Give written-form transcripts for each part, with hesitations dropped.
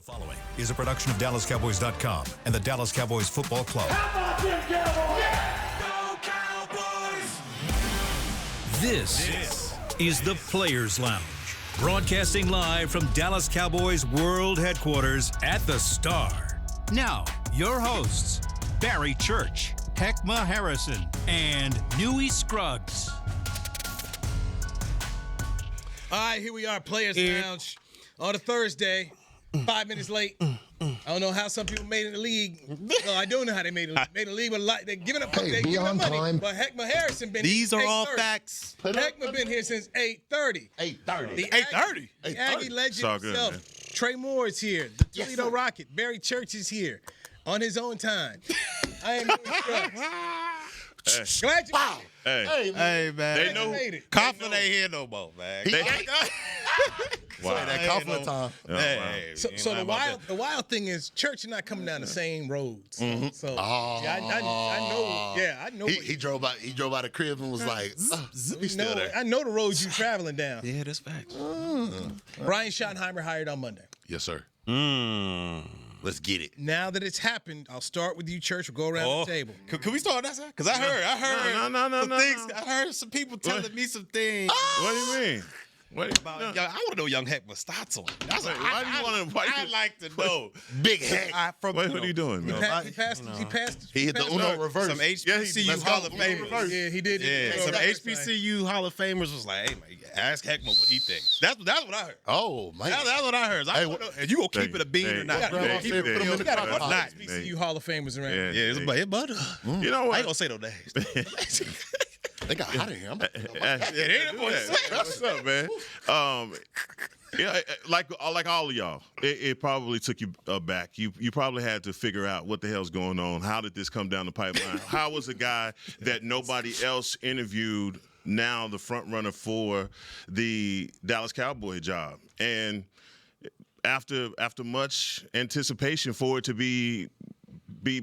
Following is a production of DallasCowboys.com and the Dallas Cowboys Football Club. How about them Cowboys? Yeah! Go Cowboys! This is the Players Lounge, broadcasting live from Dallas Cowboys World Headquarters at the Star. Now, your hosts, Barry Church, Hek'ma Harrison, and Newy Scruggs. All right, here we are, Players Lounge on a Thursday. 5 minutes late. I don't know how some people made it in the league. Well, I do know how they made it. Made the league with a lot. They're giving up. They're giving up money. Time. But Hek'ma Harrison been. These here are since all 8:30. facts. Hek'ma been here since 8:30. 8:30. The 8:30. The Aggie legend all good, himself, man. Trey Moore is here. The Toledo Rocket, Barry Church is here on his own time. I am Newy Scruggs. Glad you made it. Hey, man. They know Coughlin ain't here no more, man. Wow. That Coughlin time. Hey, So the wild thing is Church and I coming down the same roads. So yeah, I know. He drove out the crib and was like, he's still there. I know the roads you traveling down. Yeah, that's facts. Brian Schottenheimer hired on Monday. Yes, sir. Let's get it. Now that it's happened, I'll start with you, Church. We'll go around the table. Can we start that side? Because I heard some things. I heard some people telling me some things. What do you mean? About, I want to know young Hek'ma's thoughts on it. Why do you want to? I'd like to know. Big Heck. What are you doing, He man? passed. He hit the Uno reverse. Some HBCU Hall of Famers. Yeah, he did. Yeah, some HBCU Hall of Famers was like, "Hey man, ask Hek'ma what he thinks." That's what I heard. Oh, man. That's what I heard. And you gonna keep it a bean or not? You gotta Keep it put him in the or box. not? HBCU Hall of Famers around. Yeah. Yeah, it's like, but You know I what? ain't gonna say no names. They got hot in here. What's up, man? Yeah, like all of y'all, it probably took you aback. You probably had to figure out what the hell's going on. How did this come down the pipeline? How was a guy that nobody else interviewed now the front runner for the Dallas Cowboy job? And after much anticipation for it to be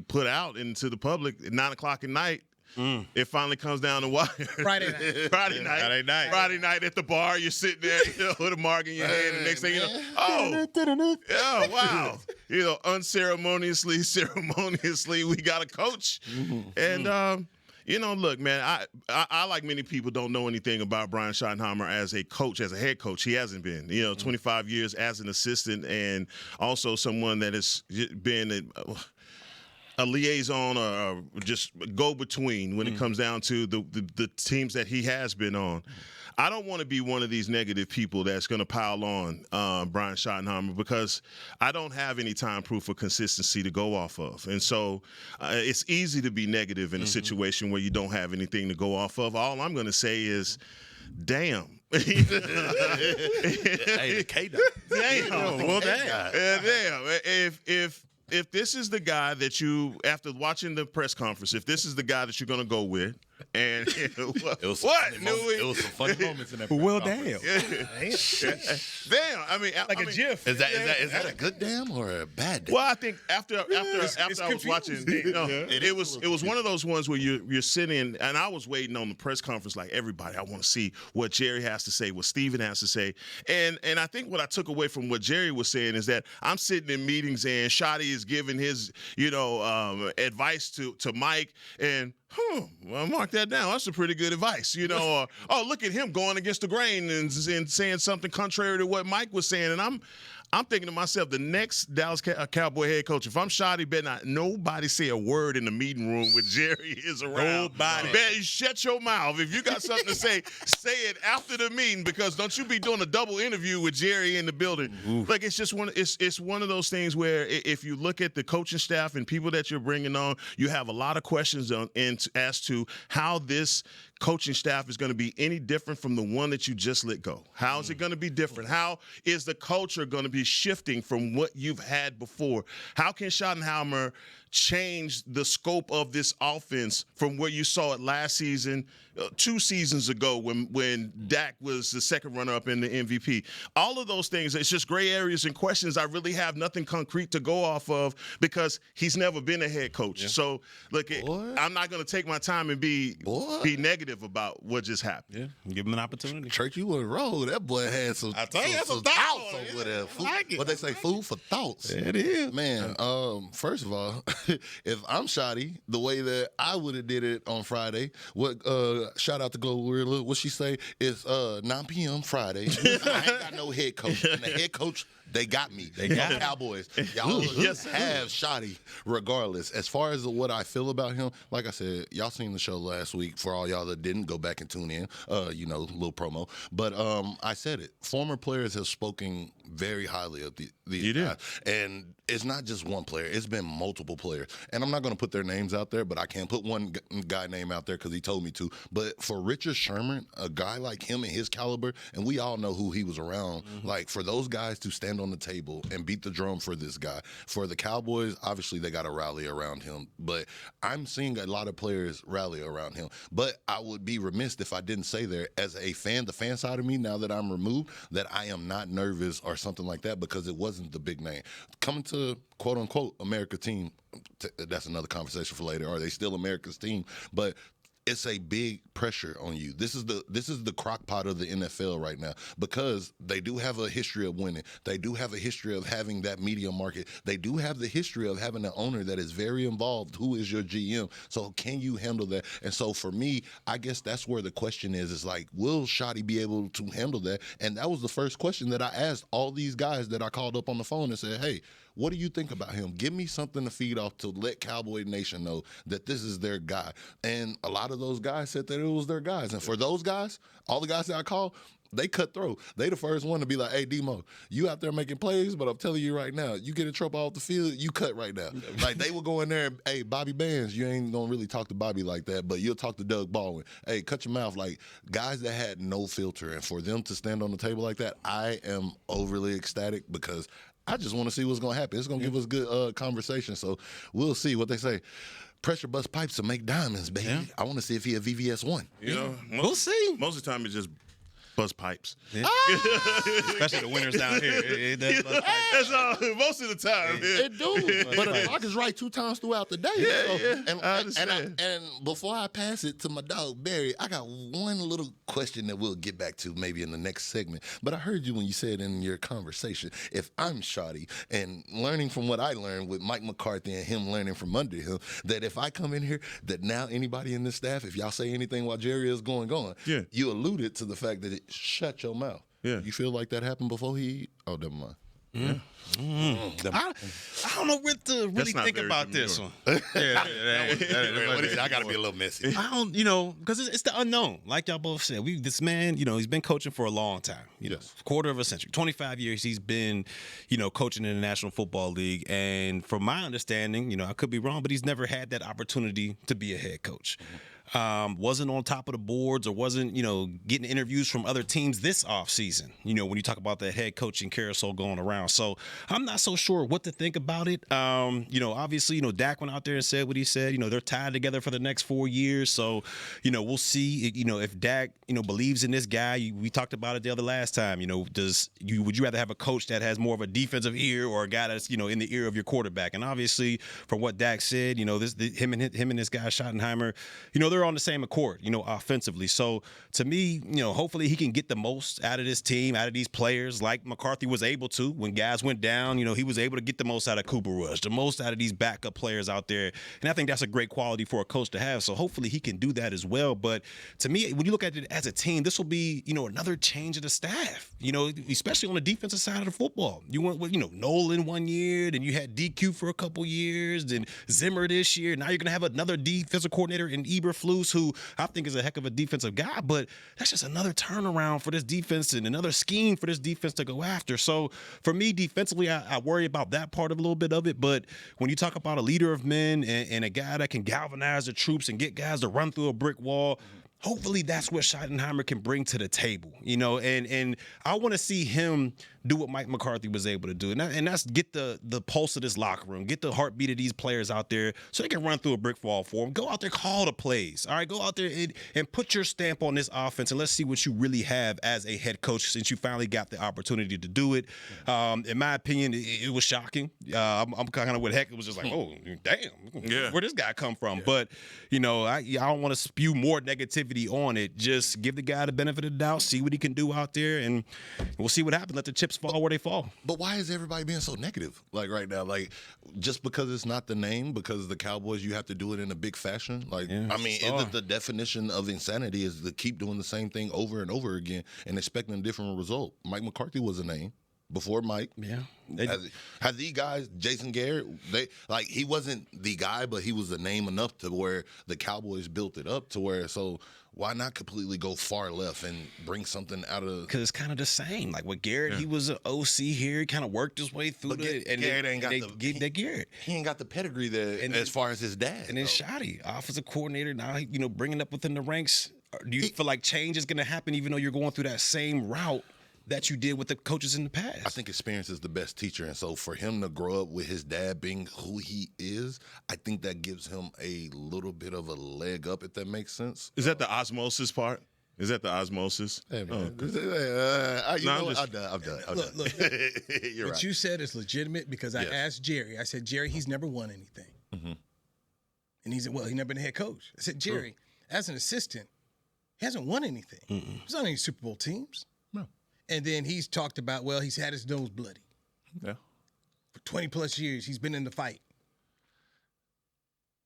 put out into the public at 9 o'clock at night, it finally comes down the wire. Friday night. Friday night at the bar, you're sitting there with a mark in your hand, and next thing you know, wow. Unceremoniously, we got a coach. And, look, man, I like many people, don't know anything about Brian Schottenheimer as a coach, as a head coach. He hasn't been. 25 years as an assistant, and also someone that has been a liaison or just go-between when it comes down to the teams that he has been on. I don't want to be one of these negative people that's going to pile on Brian Schottenheimer, because I don't have any time proof or consistency to go off of. And so it's easy to be negative in a situation where you don't have anything to go off of. All I'm going to say is, damn. Hey, the K-Dot. Damn. Well, damn. Damn. If this is the guy that you, after watching the press conference, if this is the guy that you're going to go with, and what, Newy? It was some funny moments in that. Well, damn. Damn. I mean, Like a GIF. Is that a good damn or a bad damn? Well, I think after I was watching, it was one of those ones where you're sitting, and I was waiting on the press conference like everybody. I want to see what Jerry has to say, what Steven has to say, and I think what I took away from what Jerry was saying is that I'm sitting in meetings and Shotty is giving his advice to Mike, and well, mark that down. That's a pretty good advice, Or, oh, look at him going against the grain and saying something contrary to what Mike was saying. And I'm thinking to myself, the next Dallas Cowboy head coach, if I'm Shotty, better not nobody say a word in the meeting room with Jerry is around. Nobody. Better shut your mouth. If you got something to say, say it after the meeting, because don't you be doing a double interview with Jerry in the building. Like, it's just it's one of those things where if you look at the coaching staff and people that you're bringing on, you have a lot of questions as to how this coaching staff is going to be any different from the one that you just let go. How is it going to be different? How is the culture going to be shifting from what you've had before? How can Schottenheimer change the scope of this offense from where you saw it last season, 2 seasons ago when Dak was the second runner-up in the MVP? All of those things, it's just gray areas and questions. I really have nothing concrete to go off of because he's never been a head coach. Yeah. So, look, I'm not going to take my time and be negative negative about what just happened. Yeah, give him an opportunity. Church, you on the road. That boy had some. I tell you, that's some thoughts thoughts over there. I like it. What they say, food for thoughts. It is. Man, first of all, if I'm shoddy, the way that I would have did it on Friday, shout out to Glorilla, what she say is 9 p.m. Friday. I ain't got no head coach. And the head coach, they got me. They got Cowboys. Y'all have shoddy regardless. As far as what I feel about him, like I said, y'all seen the show last week. For all y'all that didn't, go back and tune in. Little promo. But I said it. Former players have spoken very highly of these guys. And it's not just one player. It's been multiple players. And I'm not going to put their names out there, but I can put one guy name out there because he told me to. But for Richard Sherman, a guy like him and his caliber, and we all know who he was around, like for those guys to stand on the table and beat the drum for this guy. For the Cowboys, obviously they got to rally around him. But I'm seeing a lot of players rally around him. But I would be remiss if I didn't say there, as a fan, the fan side of me, now that I'm removed, that I am not nervous or something like that because it wasn't the big name. Coming to quote-unquote America's team, that's another conversation for later. Are they still America's team? But it's a big pressure on you. This is the crock pot of the NFL right now because they do have a history of winning. They do have a history of having that media market. They do have the history of having an owner that is very involved. Who is your GM? So can you handle that? And so for me, I guess that's where the question is like, will Shotty be able to handle that? And that was the first question that I asked all these guys that I called up on the phone and said, hey, what do you think about him? Give me something to feed off to let Cowboy Nation know that this is their guy. And a lot of those guys said that it was their guys. And for those guys, all the guys that I called, they cut through. They the first one to be like, hey, Demo, you out there making plays, but I'm telling you right now, you get in trouble off the field, you cut right now. Like, they will go in there and, hey, Bobby Bands, you ain't going to really talk to Bobby like that, but you'll talk to Doug Baldwin. Hey, cut your mouth. Like, guys that had no filter, and for them to stand on the table like that, I am overly ecstatic because I just want to see what's going to happen. It's going to give us good conversation, so we'll see what they say. Pressure bust pipes to make diamonds, baby. Yeah. I want to see if he a VVS1. You know, we'll see. Most of the time, it's just bust pipes. Yeah. Especially the winners down here. It does bust pipes. That's all. Most of the time. Yeah. It do. But the clock is right 2 times throughout the day. And I understand. And before I pass it to my dog, Barry, I got one little question that we'll get back to maybe in the next segment. But I heard you when you said in your conversation, if I'm shoddy and learning from what I learned with Mike McCarthy and him learning from under him, that if I come in here, that now anybody in this staff, if y'all say anything while Jerry is going on, you alluded to the fact that shut your mouth. Yeah. You feel like that happened before he? Oh, never mind. Yeah. I don't know what to really think about this one. I got to be a little messy. I don't, because it's the unknown. Like y'all both said, this man, he's been coaching for a long time. Quarter of a century, 25 years. He's been, coaching in the National Football League. And from my understanding, I could be wrong, but he's never had that opportunity to be a head coach. Wasn't on top of the boards or wasn't, getting interviews from other teams this offseason, when you talk about that head coaching carousel going around. So I'm not so sure what to think about it. Obviously, Dak went out there and said what he said. They're tied together for the next 4 years. So, we'll see, if Dak, believes in this guy. We talked about it the other last time. Would you rather have a coach that has more of a defensive ear or a guy that's, in the ear of your quarterback? And obviously, from what Dak said, him and this guy Schottenheimer, they're on the same accord, offensively. So to me, hopefully he can get the most out of this team, out of these players, like McCarthy was able to. When guys went down, he was able to get the most out of Cooper Rush, the most out of these backup players out there. And I think that's a great quality for a coach to have. So hopefully he can do that as well. But to me, when you look at it as a team, this will be, another change of the staff, especially on the defensive side of the football. You went with, Nolan 1 year, then you had DQ for a couple years, then Zimmer this year. Now you're going to have another defensive coordinator in Eberflus, who I think is a heck of a defensive guy, but that's just another turnaround for this defense and another scheme for this defense to go after. So for me, defensively, I worry about that part of a little bit of it. But when you talk about a leader of men and a guy that can galvanize the troops and get guys to run through a brick wall, hopefully that's what Schottenheimer can bring to the table, and I want to see him do what Mike McCarthy was able to do, and that's get the pulse of this locker room, get the heartbeat of these players out there, so they can run through a brick wall for them. Go out there, call the plays. All right, go out there and put your stamp on this offense, and let's see what you really have as a head coach since you finally got the opportunity to do it. In my opinion, it was shocking. I'm kind of with Heck. It was just like, oh, damn, where this guy come from? But I don't want to spew more negativity on it. Just give the guy the benefit of the doubt, see what he can do out there, and we'll see what happens. Let the chips fall where they fall. But why is everybody being so negative right now? Just because it's not the name, because the Cowboys, you have to do it in a big fashion? The definition of insanity is to keep doing the same thing over and over again and expecting a different result. Mike McCarthy was a name before Mike. Yeah. Has these guys, Jason Garrett, he wasn't the guy, but he was a name enough to where the Cowboys built it up to where, so why not completely go far left and bring something out of? Because it's kind of the same. Like with Garrett, he was an OC here. He kind of worked his way through it. And Garrett ain't got Garrett. He ain't got the pedigree there as far as his dad. And then Shotty, offensive coordinator, now bringing up within the ranks. Do you feel like change is going to happen even though you're going through that same route that you did with the coaches in the past? I think experience is the best teacher. And so for him to grow up with his dad being who he is, I think that gives him a little bit of a leg up, if that makes sense. Is that the osmosis part? Is that the osmosis? Hey, man. I'm done. Look, You're what right. you said is legitimate because I asked Jerry. I said, Jerry, he's never won anything. Mm-hmm. And he said, well, he's never been a head coach. I said, Jerry, as an assistant, he hasn't won anything. He's on any Super Bowl teams. No. And then he's talked about, well, he's had his nose bloody. Yeah. For 20 plus years, he's been in the fight.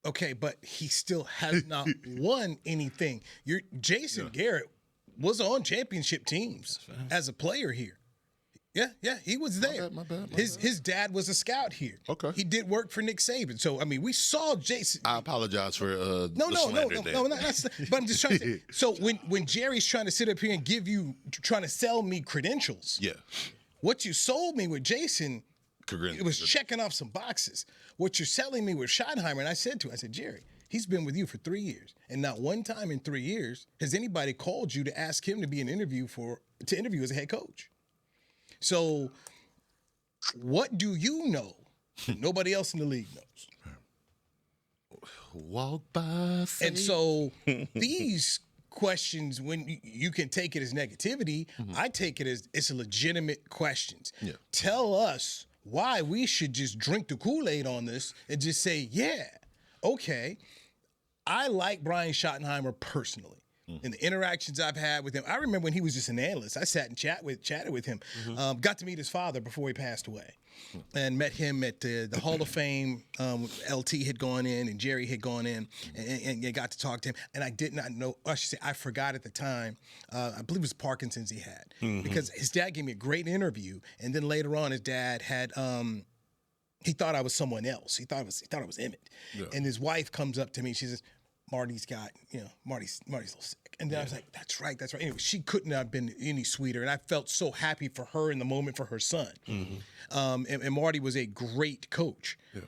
Okay, but he still has not won anything. Jason Garrett was on championship teams as a player here. Yeah, he was there. My bad. His dad was a scout here. Okay. He did work for Nick Saban. So, we saw Jason. I apologize for No, but I'm just trying to say. So when Jerry's trying to sit up here and trying to sell me credentials. Yeah. What you sold me with Jason, Congrats. it was checking off some boxes. What you're selling me with Schottenheimer, and I said, Jerry, he's been with you for 3 years, and not one time in 3 years has anybody called you to ask him to be to interview as a head coach. So, what do you know? Nobody else in the league knows. Walk by faith. And so these questions, when you can take it as negativity, I take it as it's legitimate questions. Yeah. Tell us why we should just drink the Kool-Aid on this and just say, yeah, okay, I like Brian Schottenheimer personally. And the interactions I've had with him, I remember when he was just an analyst. I sat and chatted with him. Got to meet his father before he passed away, and met him at the Hall of Fame. LT had gone in and Jerry had gone in, and got to talk to him. And I did not know. I should say I forgot at the time. I believe it was Parkinson's he had because his dad gave me a great interview, and then later on his dad had. He thought I was someone else. He thought I was Emmett. Yeah. And his wife comes up to me. She says, Marty's Marty's a little sick. And then I was like, that's right. Anyway, she couldn't have been any sweeter. And I felt so happy for her in the moment for her son. And Marty was a great coach. Yeah.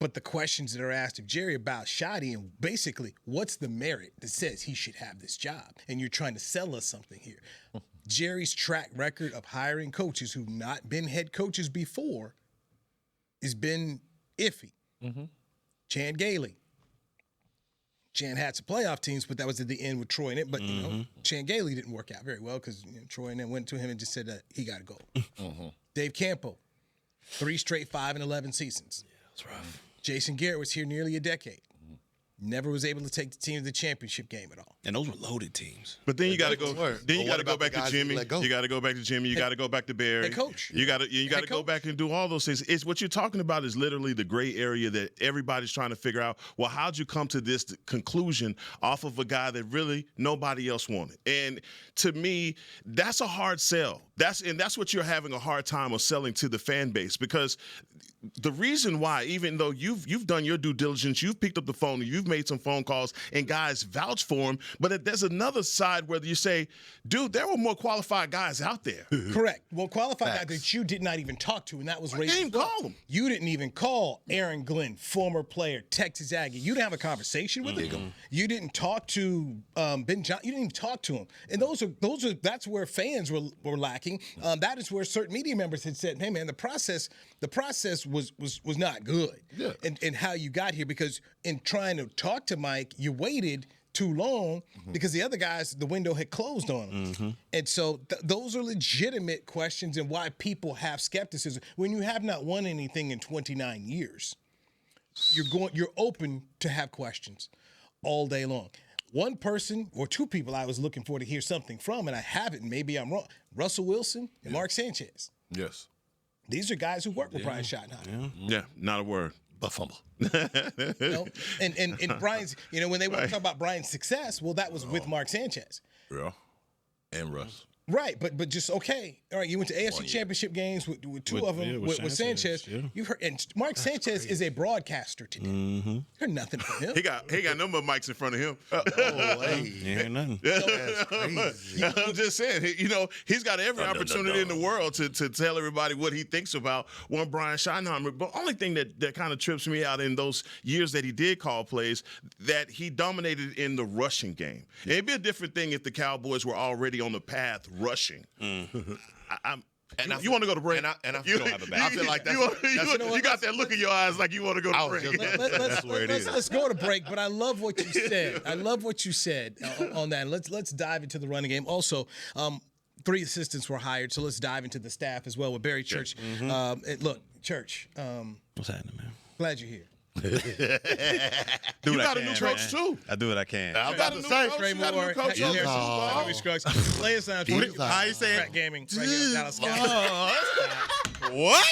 But the questions that are asked of Jerry about Shotty and basically what's the merit that says he should have this job? And you're trying to sell us something here. Jerry's track record of hiring coaches who've not been head coaches before has been iffy. Chan Gailey. Chan had some playoff teams, but that was at the end with Troy in it. But, Chan Gailey didn't work out very well because Troy and then went to him and just said that he got to go. Dave Campo, 3 straight 5-11 seasons. Yeah, that's rough. Jason Garrett was here nearly a decade. Never was able to take the team to the championship game at all. And those were loaded teams. But then you got to go. Then you got to go back to Jimmy. You got to go back to Jimmy. You got to go back to Barry. Head coach. You got to go back and do all those things. It's what you're talking about is literally the gray area that everybody's trying to figure out. Well, how'd you come to this conclusion off of a guy that really nobody else wanted? And to me, that's a hard sell. That's what you're having a hard time of selling to the fan base because the reason why, even though you've done your due diligence, you've picked up the phone and you've made some phone calls and guys vouch for him. But there's another side where you say, dude, there were more qualified guys out there. Correct. Well, qualified guys that you did not even talk to, and that was Ray. Call him. You didn't even call Aaron Glenn, former player, Texas Aggie. You didn't have a conversation with him. You didn't talk to Ben John. You didn't even talk to him. And that's where fans were lacking. That is where certain media members had said, "Hey, man, the process was not good." Yeah. And how you got here, because in trying to talk to Mike, you waited too long because the other guys, the window had closed on them. And so those are legitimate questions and why people have skepticism. When you have not won anything in 29 years, you're open to have questions all day long. One person or two people I was looking for to hear something from, and I haven't, maybe I'm wrong, Russell Wilson and Mark Sanchez. Yes. These are guys who work with Brian Schottenheimer. Yeah, not a word. But fumble. And Brian's, when they want to talk about Brian's success, well, that was with Mark Sanchez. Yeah. And Russ. Right, but just okay. All right, you went to AFC Championship games with two of them with Sanchez. Yeah. You heard, and Mark Sanchez is a broadcaster today. You heard nothing from him. He got no more mics in front of him. You hear nothing. That's crazy. I'm just saying, he's got every opportunity in the world to tell everybody what he thinks about one Brian Schottenheimer. But only thing that kind of trips me out in those years that he did call plays, that he dominated in the rushing game. It'd be a different thing if the Cowboys were already on the path rushing. You want to go to break? And I don't have a bad. I feel like you got that look in your eyes like you want to go to break. Let's go to break. But I love what you said. I love what you said on that. Let's dive into the running game. Also, 3 assistants were hired, so let's dive into the staff as well with Barry Church. Look, Church. What's happening, man? Glad you're here. You got a new coach too. I do what I can. I'm about to say. Trey Moore, Harvey Scruggs. Play us out. How you saying? Gaming right here in Dallas Cowboys. What?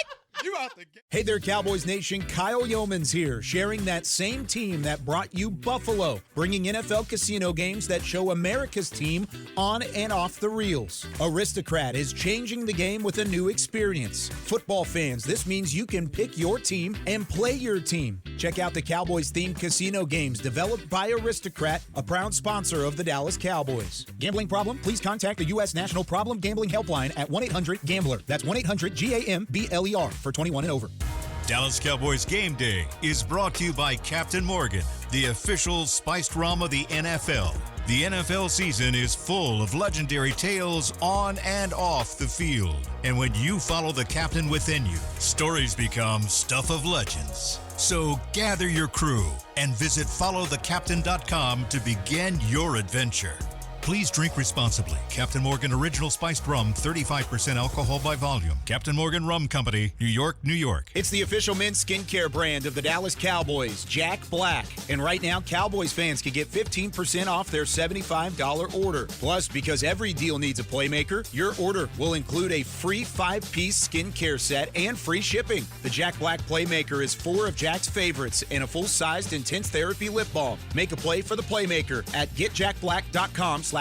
You out the game? Hey there, Cowboys Nation. Kyle Yeomans here, sharing that same team that brought you Buffalo, bringing NFL casino games that show America's team on and off the reels. Aristocrat is changing the game with a new experience. Football fans, this means you can pick your team and play your team. Check out the Cowboys-themed casino games developed by Aristocrat, a proud sponsor of the Dallas Cowboys. Gambling problem? Please contact the U.S. National Problem Gambling Helpline at 1-800-GAMBLER. That's 1-800-GAMBLER for 21 and over. Dallas Cowboys Game Day is brought to you by Captain Morgan, the official spiced rum of the NFL. The NFL season is full of legendary tales on and off the field. And when you follow the captain within you, stories become stuff of legends. So gather your crew and visit followthecaptain.com to begin your adventure. Please drink responsibly. Captain Morgan Original Spiced Rum, 35% alcohol by volume. Captain Morgan Rum Company, New York, New York. It's the official men's skincare brand of the Dallas Cowboys, Jack Black. And right now, Cowboys fans can get 15% off their $75 order. Plus, because every deal needs a playmaker, your order will include a free 5-piece skincare set and free shipping. The Jack Black Playmaker is 4 of Jack's favorites and a full-sized intense therapy lip balm. Make a play for the Playmaker at getjackblack.com/Cowboys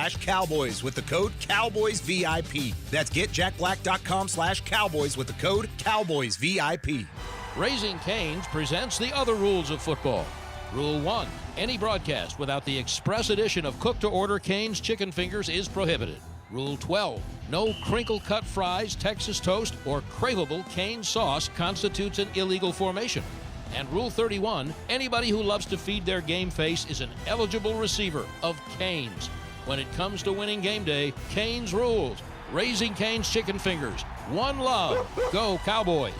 with the code CowboysVIP. That's getjackblack.com/Cowboys with the code CowboysVIP. Raising Cane's presents the other rules of football. Rule 1, any broadcast without the express edition of cook-to-order Cane's chicken fingers is prohibited. Rule 12, no crinkle-cut fries, Texas toast, or craveable Cane sauce constitutes an illegal formation. And Rule 31, anybody who loves to feed their game face is an eligible receiver of Cane's. When it comes to winning game day, Cane's rules. Raising Cane's chicken fingers. One love. Go Cowboys.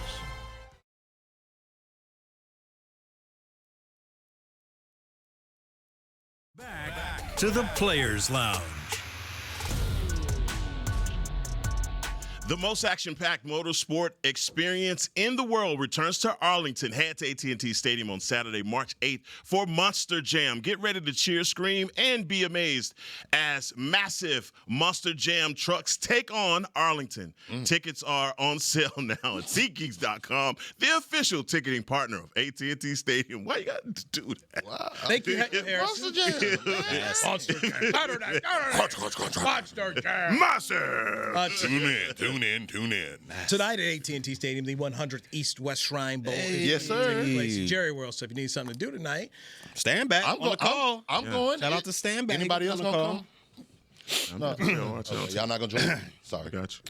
Back to the Players Lounge. The most action-packed motorsport experience in the world returns to Arlington. Head to AT&T Stadium on Saturday, March 8th for Monster Jam. Get ready to cheer, scream, and be amazed as massive Monster Jam trucks take on Arlington. Tickets are on sale now at SeatGeeks.com, the official ticketing partner of AT&T Stadium. Why you got to do that? Wow. Thank you, Harrison. Monster Jam. Monster Jam. Monster Jam. Monster. Tune Tune in. Tonight at AT&T Stadium, the 100th East-West Shrine Bowl. Yes, sir. Taking place in Jerry World. So if you need something to do tonight, Stand back on the call. I'm going. Shout out to Stand Back. Anybody else on the gonna call? come? No. Okay, y'all not gonna join me? Sorry. Got you.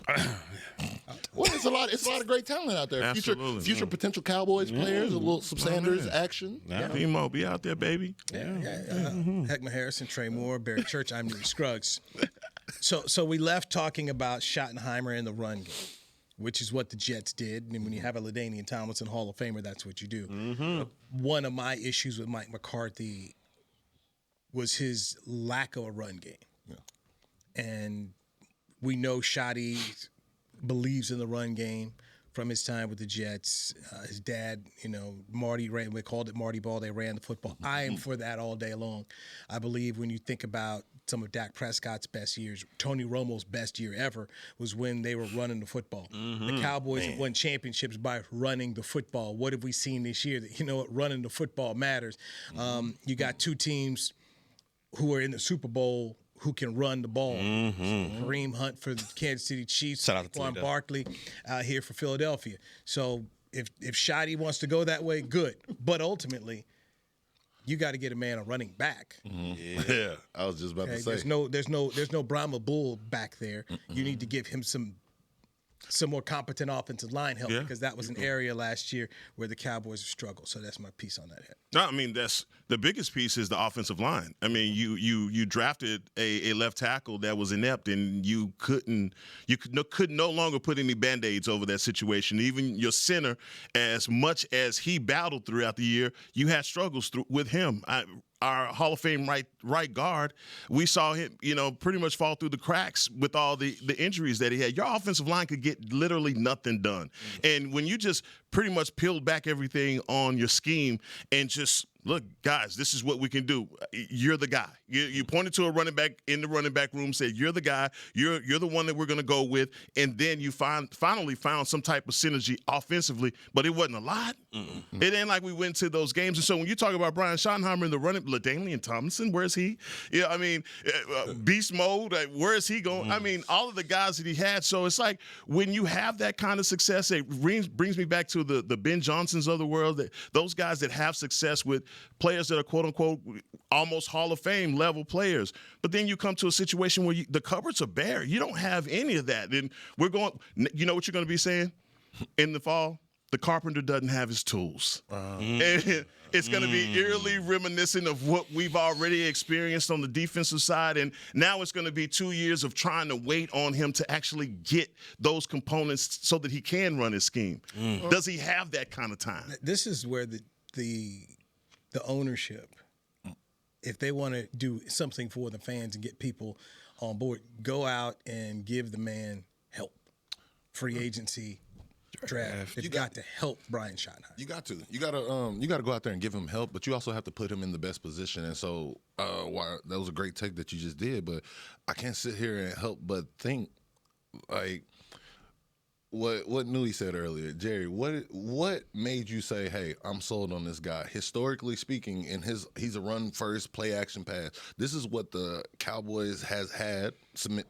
Well, it's a lot of great talent out there. Absolutely. Future potential Cowboys players, a little some Sanders action. Demo, be out there, baby. Hek'ma Harrison, Trey Moore, Barry Church, I'm Newy Scruggs. So we left talking about Schottenheimer in the run game, which is what the Jets did. And when you have a LaDainian Tomlinson Hall of Famer, that's what you do. One of my issues with Mike McCarthy was his lack of a run game. And we know Shotty believes in the run game from his time with the Jets. His dad, Marty ran. We called it Marty Ball. They ran the football. I am for that all day long. I believe when you think about some of Dak Prescott's best years, Tony Romo's best year ever was when they were running the football. The Cowboys have won championships by running the football. What have we seen this year? That running the football matters. You got two teams who are in the Super Bowl who can run the ball. Kareem Hunt for the Kansas City Chiefs, Juan Barkley out here for Philadelphia. So if Shotty wants to go that way, good. But ultimately, you got to get a man a running back. Yeah, I was just about to say. There's no Brahma Bull back there. You need to give him some more competent offensive line help because that was an area last year where the Cowboys have struggled. So that's my piece on that. No, I mean that's the biggest piece is the offensive line. I mean, you drafted a left tackle that was inept, and you could no longer put any Band-Aids over that situation. Even your center, as much as he battled throughout the year, you had struggles with him. Our Hall of Fame right guard, we saw him, pretty much fall through the cracks with all the injuries that he had. Your offensive line could get literally nothing done. And when you just pretty much peeled back everything on your scheme and just, look, guys, this is what we can do. You're the guy. You pointed to a running back in the running back room, said, you're the guy. You're the one that we're going to go with. And then you finally found some type of synergy offensively, but it wasn't a lot. It ain't like we went to those games. And so when you talk about Brian Schottenheimer in the running, LaDainian Tomlinson, where's he? Beast mode, where is he going? I mean, all of the guys that he had. So it's like when you have that kind of success, it brings me back to the Ben Johnsons of the world, those guys that have success with players that are quote unquote almost Hall of Fame level players. But then you come to a situation where the cupboards are bare. You don't have any of that. And we're going, you know what you're going to be saying in the fall? The carpenter doesn't have his tools. And it's going to be eerily reminiscent of what we've already experienced on the defensive side. And now it's going to be 2 years of trying to wait on him to actually get those components so that he can run his scheme. Does he have that kind of time? This is where the ownership, if they want to do something for the fans and get people on board, go out and give the man help. Free agency, draft. You got to help Brian Schottenheimer. You got to go out there and give him help, but you also have to put him in the best position. And so, that was a great take that you just did. But I can't sit here and help but think, like, what Newy said earlier, Jerry. What made you say, "Hey, I'm sold on this guy"? Historically speaking, he's a run first, play action pass. This is what the Cowboys has had in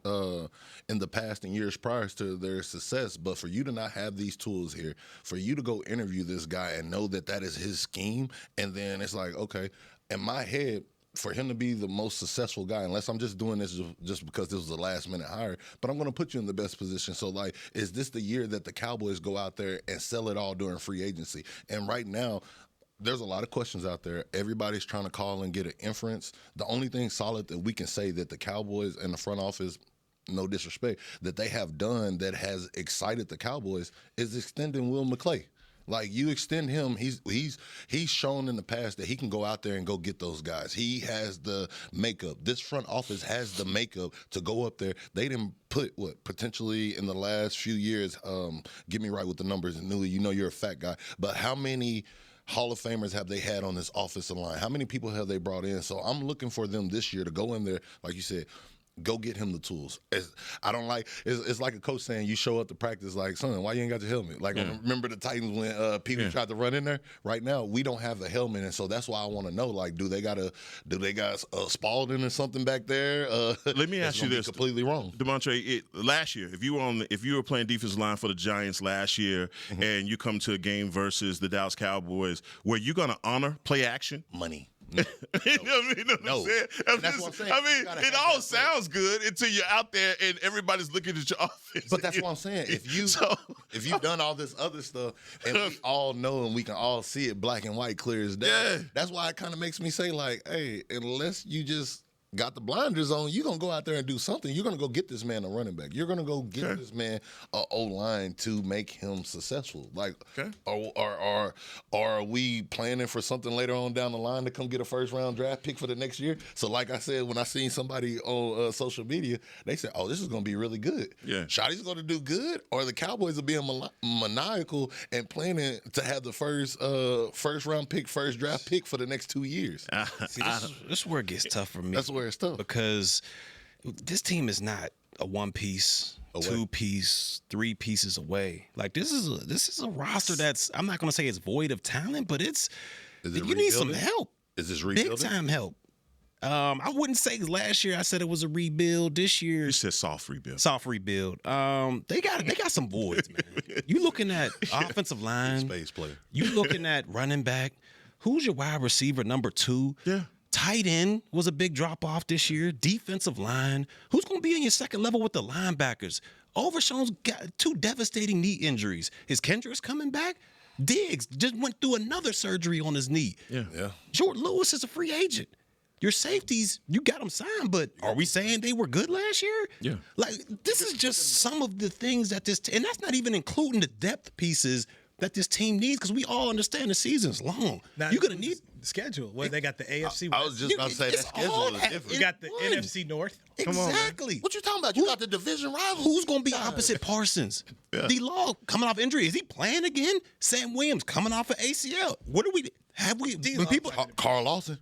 the past and years prior to their success. But for you to not have these tools here, for you to go interview this guy and know that is his scheme, and then it's like, okay, in my head, for him to be the most successful guy, unless I'm just doing this just because this was a last-minute hire, but I'm going to put you in the best position. So, like, is this the year that the Cowboys go out there and sell it all during free agency? And right now, there's a lot of questions out there. Everybody's trying to call and get an inference. The only thing solid that we can say that the Cowboys and the front office, no disrespect, that they have done that has excited the Cowboys is extending Will McClay. Like, you extend him, he's shown in the past that he can go out there and go get those guys. He has the makeup. This front office has the makeup to go up there. They didn't put potentially in the last few years. Get me right with the numbers, and Newy, you're a fat guy, but how many Hall of Famers have they had on this offensive line? How many people have they brought in? So I'm looking for them this year to go in there, like you said, go get him the tools. It's like a coach saying you show up to practice like, son, why you ain't got your helmet? Like, remember the Titans when Pee-wee tried to run in there? Right now, we don't have the helmet, and so that's why I want to know, like, do they got Spalding or something back there? Let me ask you this. Completely wrong. Demontre, last year, if you were playing defensive line for the Giants last year and you come to a game versus the Dallas Cowboys, were you going to honor play action? Money. You know what I'm saying? That's what I'm saying. I mean, it all sounds good until you're out there and everybody's looking at your offense. But that's what I'm saying. If you've done all this other stuff and we all know and we can all see it black and white, clear as day, that's why it kind of makes me say, like, hey, unless you just got the blinders on, you're going to go out there and do something. You're going to go get this man a running back. You're going to go get this man an O-line to make him successful. Like, or are we planning for something later on down the line to come get a first-round draft pick for the next year? So, like I said, when I seen somebody on social media, they said, oh, this is going to be really good. Yeah. Shotty's going to do good, or the Cowboys are being maniacal and planning to have the first-round pick, first draft pick for the next 2 years. See, this is where it gets tough for me. That's where it's tough. Because this team is not a one-piece, two-piece, three pieces away. Like, this is a roster that's, I'm not going to say it's void of talent, but you need some help. Is this rebuilding? Big-time help. I wouldn't say last year I said it was a rebuild. This year, you said soft rebuild. Soft rebuild. They got some voids, man. You looking at offensive line, space player. You looking at running back. Who's your wide receiver number 2? Yeah. Tight end was a big drop-off this year. Defensive line. Who's going to be in your second level with the linebackers? Overshown's got 2 devastating knee injuries. Is Kendricks coming back? Diggs just went through another surgery on his knee. Yeah. Jordan Lewis is a free agent. Your safeties, you got them signed, but are we saying they were good last year? Yeah. Like, this is just some of the things that and that's not even including the depth pieces that this team needs, because we all understand the season's long. Now, you're going to need the schedule. Where they got the AFC. I was just about to say that schedule is different. You got the NFC North. Come exactly. What you talking about? You got the division rival. Who's going to be opposite Parsons? D-Law coming off injury. Is he playing again? Sam Williams coming off of ACL. What do we have? When people Carl Lawson.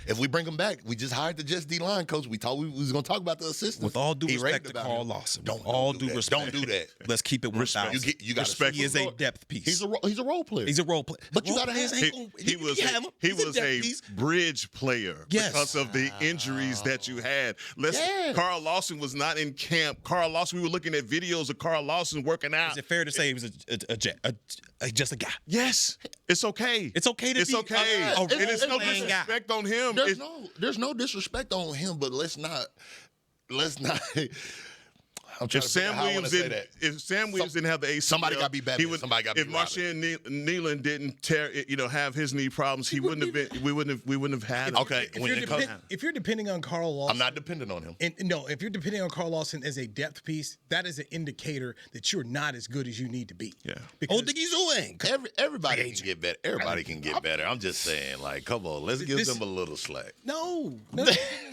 If we bring him back, we just hired the Jets D-line coach. We thought we was going to talk about the assistant. With all due respect to Carl Lawson. Don't do that. Let's keep it 1,000. You got respect. He is a depth piece. He's a role player. He's a role player. But you got to have he was a bridge player because of the injuries that you had. Carl Lawson was not in camp. Carl Lawson, we were looking at videos of Carl Lawson working out. Is it fair to say he was just a guy? Yes. It's okay. It's okay to be okay. And it's no disrespect on him. There's no disrespect on him, but let's not. If Sam Williams didn't have the ACL, somebody got to be better. If Marshawn Nealon didn't have his knee problems, he wouldn't have been. We wouldn't have had it. Okay. If you're depending on Carl Lawson, I'm not dependent on him. If you're depending on Carl Lawson as a depth piece, that is an indicator that you're not as good as you need to be. Yeah. Everybody can get better. Everybody can get better. I'm just saying, like, come on, let's give them a little slack. No.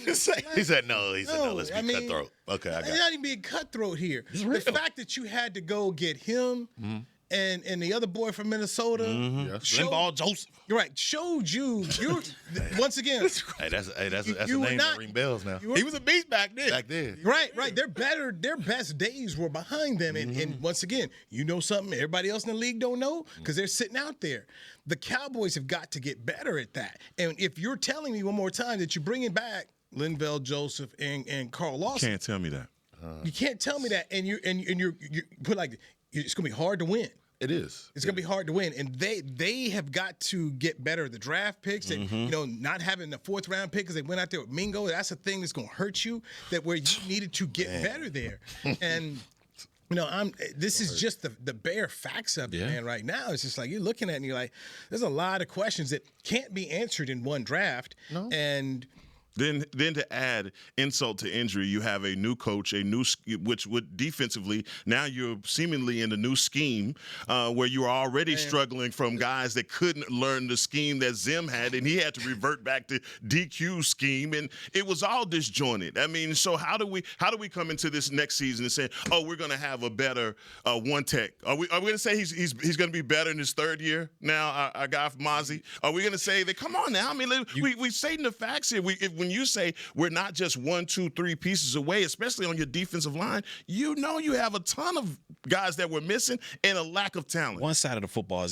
He said no. Let's be cutthroat. Okay, I got it. You're not even being cutthroat here. The fact that you had to go get him and the other boy from Minnesota, Linval Joseph, showed you. Once again, that's a name that ring bells now. He was a beast back then. Right. They're better. Their best days were behind them, and once again, you know something everybody else in the league don't know because they're sitting out there. The Cowboys have got to get better at that. And if you're telling me one more time that you're bringing back Linval Joseph and Carl Lawson, you can't tell me that. You can't tell me that, and you put like it's gonna be hard to win. It is. It's gonna be hard to win, and they have got to get better at the draft picks, and not having the 4th round pick because they went out there with Mingo. That's a thing that's gonna hurt you. That where you needed to get better there, and. This is just the bare facts of it, man. Right now, it's just like you're looking at it and you're like, there's a lot of questions that can't be answered in one draft, and. Then to add insult to injury, you have a new coach, which would defensively, now you're seemingly in a new scheme where you are already struggling from guys that couldn't learn the scheme that Zim had, and he had to revert back to DQ scheme, and it was all disjointed. I mean, so how do we come into this next season and say, oh, we're going to have a better one tech? Are we going to say he's going to be better in his 3rd year now? Our guy Mozzie, are we going to say that? Come on now, I mean, we stating the facts here. when you say we're not just 1, 2, 3 pieces away, especially on your defensive line, you have a ton of guys that we're missing and a lack of talent. One side of the football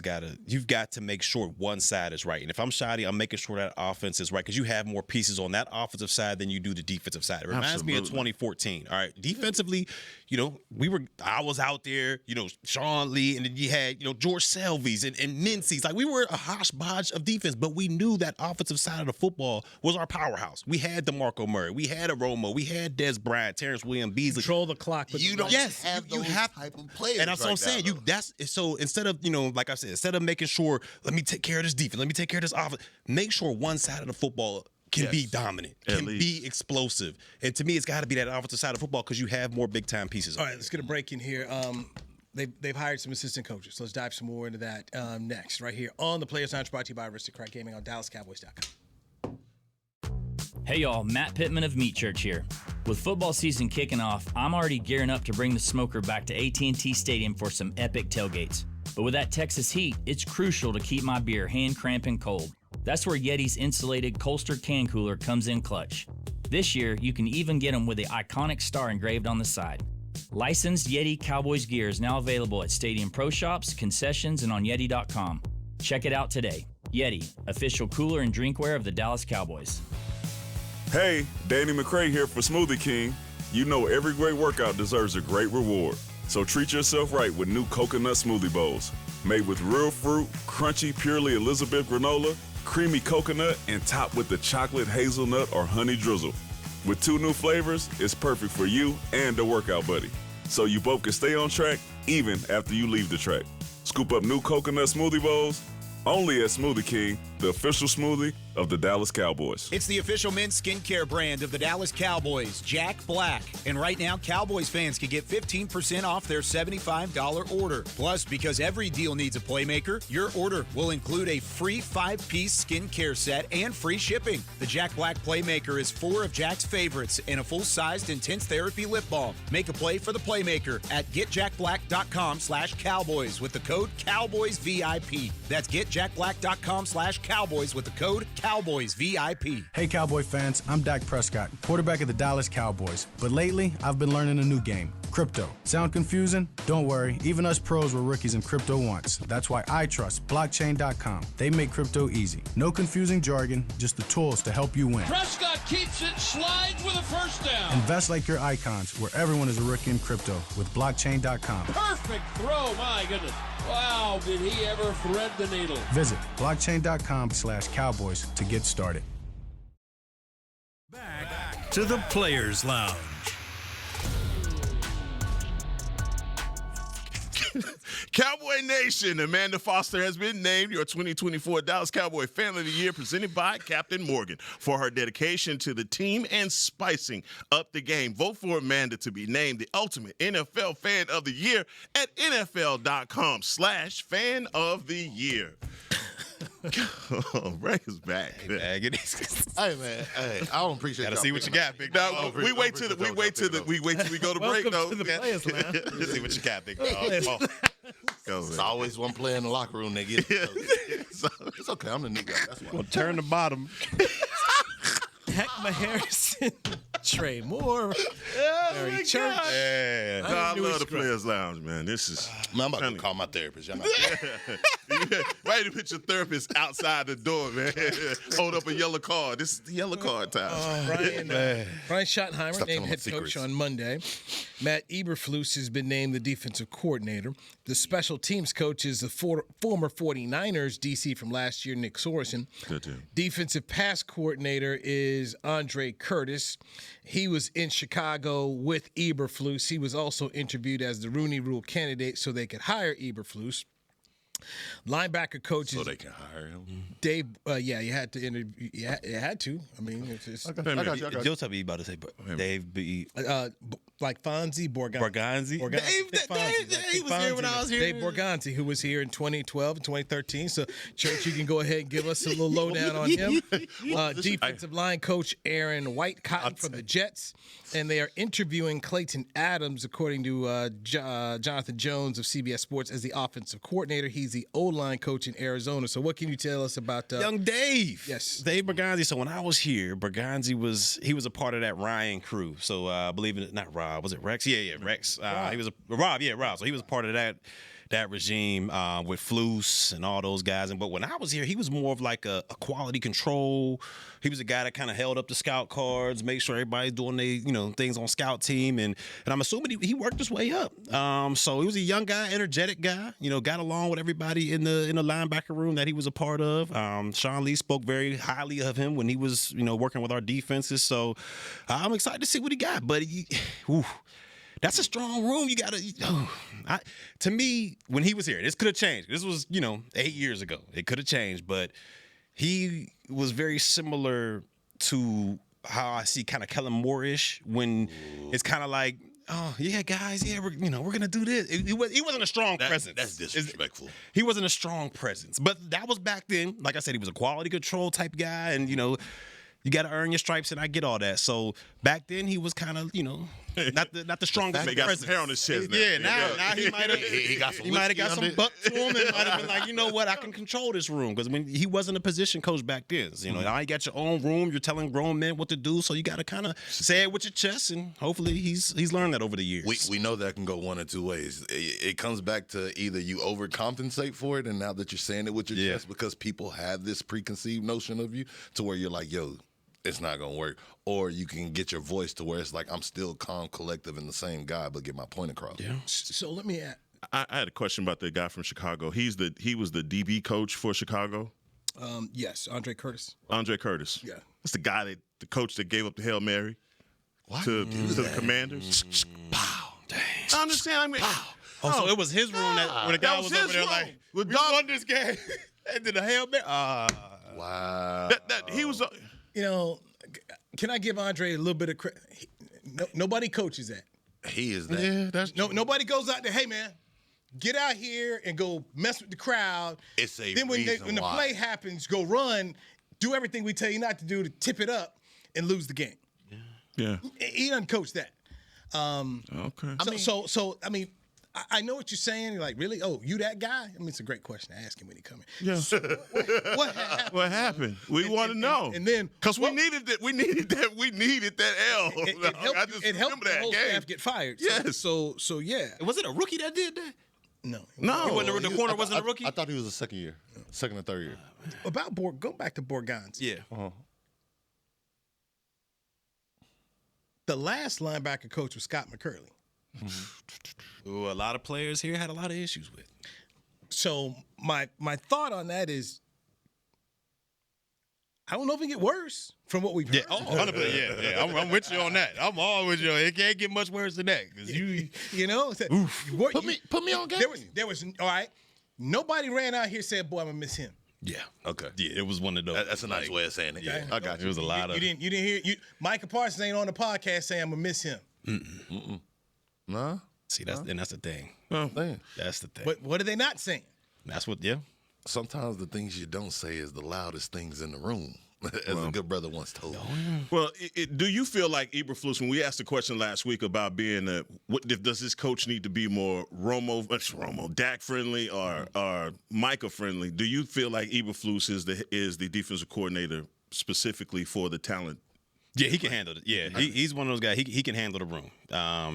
you've got to make sure one side is right. And if I'm Shoddy, I'm making sure that offense is right because you have more pieces on that offensive side than you do the defensive side. It reminds me of 2014. All right, defensively, I was out there, Sean Lee, and then you had, George Selvies and Mincy's. Like, we were a hodgepodge of defense, but we knew that offensive side of the football was our powerhouse. We had DeMarco Murray, we had a Romo, we had Des Bryant, Terrence Williams, Beasley. Control the clock. You don't have those type of players. And that's what I'm saying. So instead of, like I said, instead of making sure, let me take care of this defense, let me take care of this offense, make sure one side of the football can be dominant, can be explosive. And to me, it's got to be that offensive side of football because you have more big-time pieces. All right, let's get a break in here. They've hired some assistant coaches. So let's dive some more into that next, right here on the Players Lounge, brought to you by Aristocrat Gaming on DallasCowboys.com. Hey y'all, Matt Pittman of Meat Church here. With football season kicking off, I'm already gearing up to bring the smoker back to AT&T Stadium for some epic tailgates. But with that Texas heat, it's crucial to keep my beer hand cramping cold. That's where Yeti's insulated Colster can cooler comes in clutch. This year, you can even get them with the iconic star engraved on the side. Licensed Yeti Cowboys gear is now available at Stadium Pro Shops, concessions, and on Yeti.com. Check it out today. Yeti, official cooler and drinkware of the Dallas Cowboys. Hey, Danny McCray here for Smoothie King. You know every great workout deserves a great reward. So treat yourself right with new coconut smoothie bowls. Made with real fruit, crunchy, purely Elizabeth granola, creamy coconut, and topped with the chocolate hazelnut or honey drizzle. With 2 new flavors, it's perfect for you and the workout buddy. So you both can stay on track even after you leave the track. Scoop up new coconut smoothie bowls only at Smoothie King, the official smoothie of the Dallas Cowboys. It's the official men's skincare brand of the Dallas Cowboys, Jack Black. And right now, Cowboys fans can get 15% off their $75 order. Plus, because every deal needs a playmaker, your order will include a free 5-piece skincare set and free shipping. The Jack Black Playmaker is 4 of Jack's favorites and a full-sized intense therapy lip balm. Make a play for the Playmaker at getjackblack.com/Cowboys with the code CowboysVIP. That's getjackblack.com/Cowboys with the code CowboysVIP. Hey Cowboy fans, I'm Dak Prescott, quarterback of the Dallas Cowboys. But lately, I've been learning a new game, crypto. Sound confusing? Don't worry, even us pros were rookies in crypto once. That's why I trust blockchain.com. They make crypto easy. No confusing jargon, just the tools to help you win. Prescott keeps it, slides with a first down. Invest like your icons, where everyone is a rookie in crypto with blockchain.com. Perfect throw, my goodness. Wow, did he ever thread the needle. Visit blockchain.com/Cowboys to get started. Back to the Players Lounge. Cowboy Nation, Amanda Foster has been named your 2024 Dallas Cowboy Family of the Year, presented by Captain Morgan for her dedication to the team and spicing up the game. Vote for Amanda to be named the ultimate NFL Fan of the Year at NFL.com/Fan of the Year. Bring us back. Hey man, hey, I don't appreciate. Gotta see what you got, big dog. dog. We wait till we go to break though. To the Players Lounge. See what you got, big dog. It's always one player in the locker room that gets it. It's okay. I'm the new guy. That's why. Well, turn the bottom. Hek'ma Harrison, Trey Moore, Barry Church. Yeah. I love the Players Lounge, man. This is. Man, I'm about to call my therapist. Y'all Why you put your therapist outside the door, man? Hold up a yellow card. This is the yellow card time. Brian Schottenheimer named head coach on Monday. Matt Eberflus has been named the defensive coordinator. The special teams coach is the former 49ers DC from last year, Nick Sorensen. Good team. Defensive pass coordinator is Andre Curtis. He was in Chicago with Eberflus. He was also interviewed as the Rooney Rule candidate so they could hire Eberflus. Linebacker coach so is they can hire him. Dave. You had to interview. You had to. I mean, it's just, I got you. You'll tell me about to say, but Dave B. like Fonzie Borganzi. He was here when I was here. Dave Borganzi, who was here in 2012 and 2013. So, Church, you can go ahead and give us a little lowdown on him. Defensive line coach Aaron White-Cotton from the Jets. And they are interviewing Clayton Adams, according to Jonathan Jones of CBS Sports, as the offensive coordinator. He's He's the O-line coach in Arizona. So what can you tell us about young Dave? Yes, Dave Berganzi. So when I was here, Berganzi was a part of that Ryan crew. So I believe it, not Rob, was it Rex? Yeah, Rex. He was Rob. So he was a part of that regime with Flus and all those guys. But when I was here, he was more of like a quality control. He was a guy that kind of held up the scout cards, made sure everybody's doing their things on scout team, and I'm assuming he worked his way up. So he was a young guy, energetic guy. Got along with everybody in the linebacker room that he was a part of. Sean Lee spoke very highly of him when he was working with our defenses. So I'm excited to see what he got. But that's a strong room. You got to. To me, when he was here, this could have changed. This was 8 years ago. It could have changed, but he was very similar to how I see kind of Kellen Moore-ish when it's kind of like, oh yeah, guys, yeah, we're gonna do this. He wasn't a strong presence. That's disrespectful. He wasn't a strong presence, but that was back then. Like I said, he was a quality control type guy, and you got to earn your stripes, and I get all that. So back then he was kind of, not the strongest. He got some hair on his chest now. Yeah, now he might have. He might have got some butt to him, and might have been like, you know what, I can control this room, because when he wasn't a position coach back then. So, now you got your own room. You're telling grown men what to do, so you got to kind of say it with your chest, and hopefully he's learned that over the years. We know that can go one or two ways. It comes back to either you overcompensate for it, and now that you're saying it with your chest, because people have this preconceived notion of you, to where you're like, yo, it's not going to work. Or you can get your voice to where it's like, I'm still calm, collective, and the same guy, but get my point across. Yeah. So let me add. I had a question about the guy from Chicago. He was the DB coach for Chicago? Yes, Andre Curtis. Andre Curtis. Yeah. That's the coach that gave up the Hail Mary to the Commanders. Pow. Dang. I understand. I mean, so it was his room that when the guy was over there like, we won this game. And then the Hail Mary. Wow. He was... can I give Andre a little bit of credit? Nobody coaches that. He is that. Yeah, that's nobody goes out there, hey, man, get out here and go mess with the crowd. It's a Then when reason the why. play happens, go run, do everything we tell you not to do to tip it up and lose the game. Yeah. He doesn't coach that. Okay. So I know what you're saying. You're like, really? Oh, you that guy? I mean, it's a great question to ask him when he comes in. Yeah. So what happened? What happened? We want to know. And then, because we needed that. We needed that L. It helped the whole staff get fired. Yes. So yeah. Was it a rookie that did that? No. The corner wasn't a rookie? I thought he was a second or third year. About go back to Borgans. Yeah. The last linebacker coach was Scott McCurley. Who a lot of players here had a lot of issues with. So my thought on that is, I don't know if it get worse from what we've heard. Yeah, 100%. Yeah. I'm with you on that. I'm all with you. It can't get much worse than that. Put me on game. There was all right. Nobody ran out here and said, "Boy, I'm gonna miss him." Yeah. Okay. Yeah, it was one of those. That's a nice way of saying it. Okay. Yeah, I got you. It was a lot of. You didn't hear Micah Parsons ain't on the podcast saying I'm gonna miss him. Nah. See, that's the thing. That's the thing. But what are they not saying? That's what. Yeah. Sometimes the things you don't say is the loudest things in the room, as a good brother once told me. Well, do you feel like Eberflus, when we asked the question last week about being does this coach need to be more Dak friendly or Micah friendly? Do you feel like Eberflus is the defensive coordinator specifically for the talent? Yeah, he can handle it. Yeah, he's one of those guys. He can handle the room.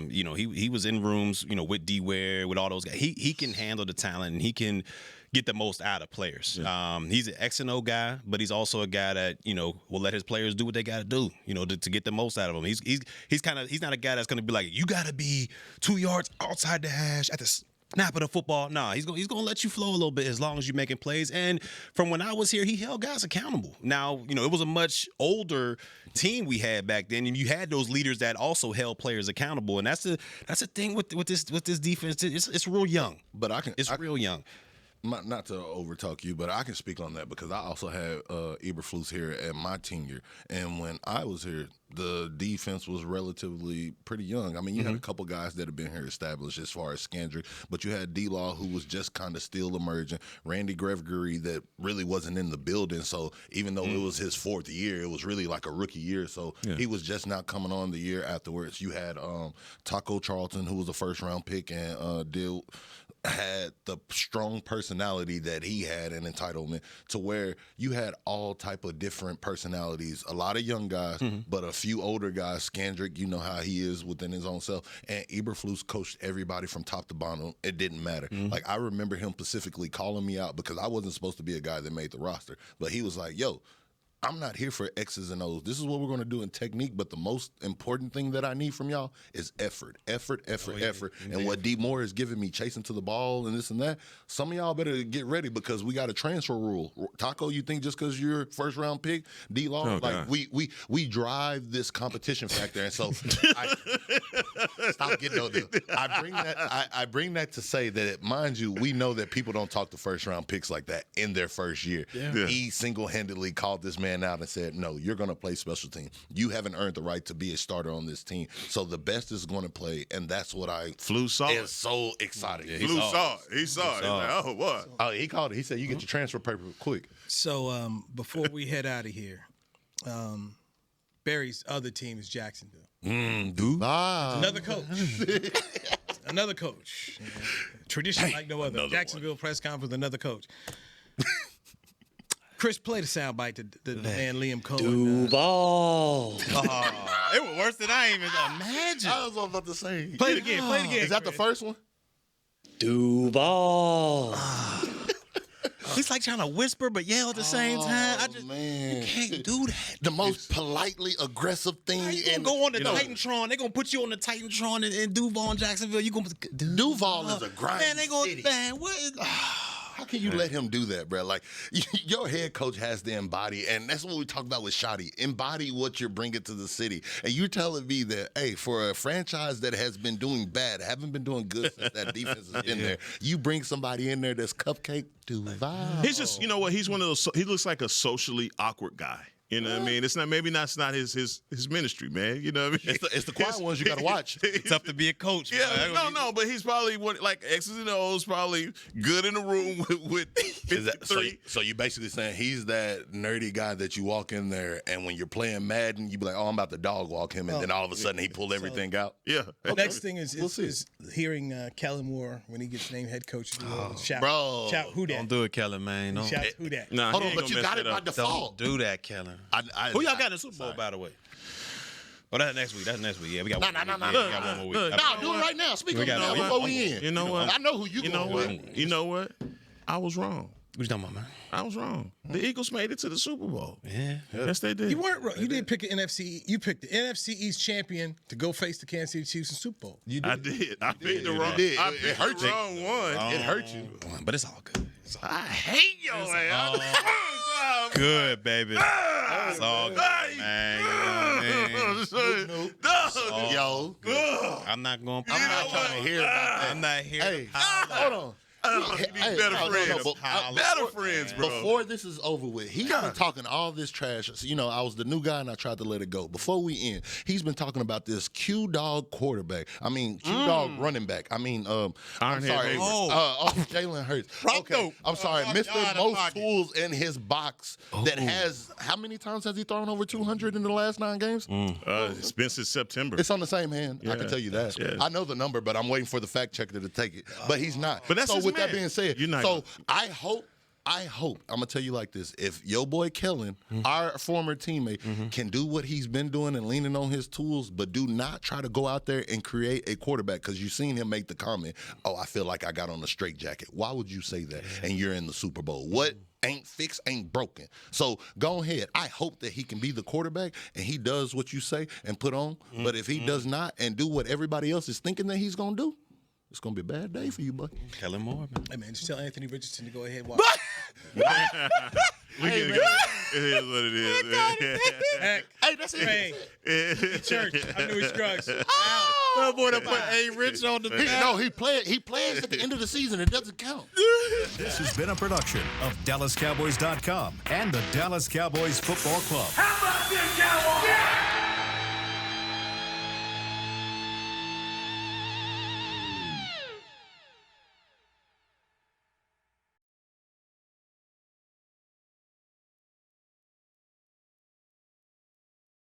He was in rooms, with D-Ware, with all those guys. He can handle the talent, and he can get the most out of players. Yeah. He's an X and O guy, but he's also a guy that will let his players do what they got to do, to get the most out of them. He's not a guy that's going to be like, you got to be 2 yards outside the hash at the snap of the football. Nah, he's gonna let you flow a little bit as long as you're making plays. And from when I was here, he held guys accountable. Now, it was a much older team we had back then, and you had those leaders that also held players accountable. And that's the thing with this defense. It's real young, but it's real young. Not to overtalk you, but I can speak on that because I also had Eberflus here at my tenure. And when I was here, the defense was relatively pretty young. I mean, you had a couple guys that have been here established as far as Scandrick, but you had D-Law who was just kind of still emerging. Randy Gregory that really wasn't in the building. So even though it was his fourth year, it was really like a rookie year. So he was just not coming on the year afterwards. You had Taco Charlton, who was a first-round pick and had the strong personality that he had and entitlement to where you had all type of different personalities, a lot of young guys, but a few older guys. Skandrick, you know how he is within his own self. And Eberflus coached everybody from top to bottom. It didn't matter. Like, I remember him specifically calling me out because I wasn't supposed to be a guy that made the roster. But he was like, yo, I'm not here for X's and O's. This is what we're going to do in technique, but the most important thing that I need from y'all is effort. Effort. And what D. Moore is giving me, chasing to the ball and this and that, some of y'all better get ready because we got a transfer rule. Taco, you think just because you're first-round pick, D-Law, we drive this competition factor. And so stop getting no deal. I bring that to say that, mind you, we know that people don't talk to first-round picks like that in their first year. Yeah. He single-handedly called this man out and said, no, you're going to play special team. You haven't earned the right to be a starter on this team. So the best is going to play, and that's what I is so excited. Yeah, Flu saw it. He saw it. He's like, oh, what? Oh, he called it. He said, you get your transfer paper quick. So before we head out of here, Barry's other team is Jacksonville. Another coach. Another coach. Tradition like no other. Jacksonville one. Press conference, another coach. Chris, play the soundbite to the man Liam Cohen. Duval. It was worse than I even imagined. I was about to say. Play it again. Is that Chris. The first one? Duval. He's like trying to whisper but yell at the same time. Man. You can't do that. The most politely aggressive thing. You gonna go on the Titantron. They're gonna put you on the Titantron in Duval in Jacksonville. You gonna Duval is a grind. Man, they gonna what is how can you let him do that, bro? Like, your head coach has to embody, and that's what we talked about with Shotty. Embody what you're bringing to the city. And you're telling me that, hey, for a franchise that has been doing bad, haven't been doing good since that defense has been there, you bring somebody in there that's cupcake Duval. He's just, you know what? He's one of those. He looks like a socially awkward guy. You know what I mean? It's not his ministry, man. You know what I mean? It's the quiet ones you got to watch. It's tough to be a coach. Yeah, no, but he's probably like X's and O's, probably good in the room with 53. So you're basically saying he's that nerdy guy that you walk in there, and when you're playing Madden, you be like, oh, I'm about to dog walk him, and then all of a sudden he pulled everything out. Yeah. The next thing is hearing Kellen Moore when he gets named head coach. Shout who that? Don't do it, Kellen, man. Shout who that? Nah, hold on, but you got it by default. Don't do that, Kellen. Who y'all got in the Super Bowl, by the way? Oh, that's next week. Yeah, we got one more week. No, do it right now. Speak of now before we end. You know what? I know who you going with. You know what? I was wrong. What you talking about, man? I was wrong. The Eagles made it to the Super Bowl. Yeah. Yes, they did. You weren't wrong. You didn't pick an NFC. You picked the NFC East champion to go face the Kansas City Chiefs in Super Bowl. I did. I picked the wrong. I picked the wrong one. It hurt you, but it's all good. I hate your ass. Good, baby. It's all good, man. Yo. I'm not trying to hear about that. I'm not here. Hey, hold on. Better friends, bro. Before this is over with, he's been talking all this trash. So, you know, I was the new guy and I tried to let it go. Before we end, he's been talking about this Q-Dog quarterback. I mean, Q-Dog running back. I mean, I'm sorry. Jalen Hurts. Okay, I'm sorry. Mr. Most Tools in his box that has, how many times has he thrown over 200 in the last 9 games? It's been since September. It's on the same hand. I can tell you that. Yeah. I know the number, but I'm waiting for the fact checker to take it. But he's not. But that's with that being said, I hope, I'm going to tell you like this. If your boy Kellen, our former teammate, can do what he's been doing and leaning on his tools, but do not try to go out there and create a quarterback, because you've seen him make the comment, oh, I feel like I got on a straitjacket. Why would you say that? And you're in the Super Bowl. What ain't fixed ain't broken. So go ahead. I hope that he can be the quarterback and he does what you say and put on. But if he does not and do what everybody else is thinking that he's going to do, it's going to be a bad day for you, buddy. Kellen Moore, man. Hey, man, just tell Anthony Richardson to go ahead and watch. It is what it is. Hey, that's it. Hey, church. I knew he struggles. That boy to put A. Rich on the back. No, he plays at the end of the season. It doesn't count. This has been a production of DallasCowboys.com and the Dallas Cowboys Football Club. How about them Cowboys? Yeah!